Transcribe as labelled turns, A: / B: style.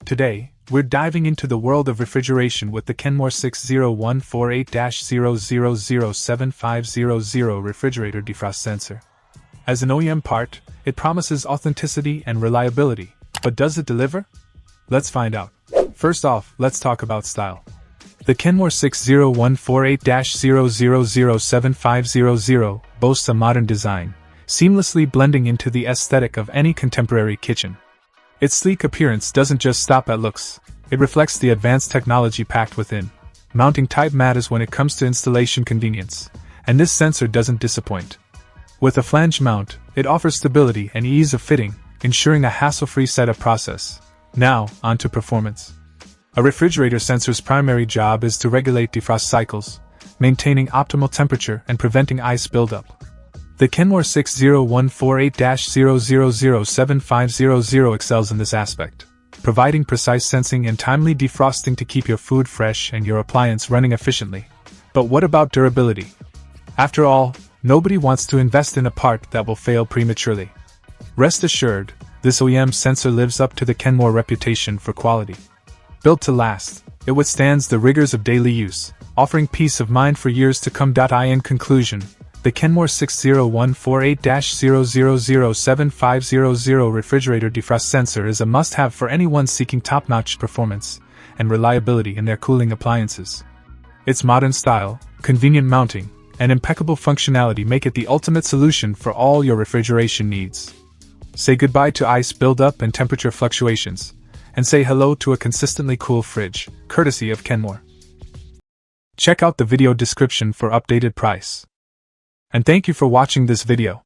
A: Today, we're diving into the world of refrigeration with the Kenmore 60148-0007500 refrigerator defrost sensor. As an OEM part, it promises authenticity and reliability, but does it deliver? Let's find out. First off, let's talk about style. The Kenmore 60148-0007500 boasts a modern design, seamlessly blending into the aesthetic of any contemporary kitchen. Its sleek appearance doesn't just stop at looks, it reflects the advanced technology packed within. Mounting type matters when it comes to installation convenience, and this sensor doesn't disappoint. With a flange mount, it offers stability and ease of fitting, ensuring a hassle-free setup process. Now, on to performance. A refrigerator sensor's primary job is to regulate defrost cycles, maintaining optimal temperature and preventing ice buildup. The Kenmore 60148-0007500 excels in this aspect, providing precise sensing and timely defrosting to keep your food fresh and your appliance running efficiently. But what about durability? After all, nobody wants to invest in a part that will fail prematurely. Rest assured, this OEM sensor lives up to the Kenmore reputation for quality. Built to last, it withstands the rigors of daily use, offering peace of mind for years to come. In conclusion, the Kenmore 60148-0007500 refrigerator defrost sensor is a must-have for anyone seeking top-notch performance and reliability in their cooling appliances. Its modern style, convenient mounting, and impeccable functionality make it the ultimate solution for all your refrigeration needs. Say goodbye to ice buildup and temperature fluctuations, and say hello to a consistently cool fridge, courtesy of Kenmore. Check out the video description for updated price. And thank you for watching this video.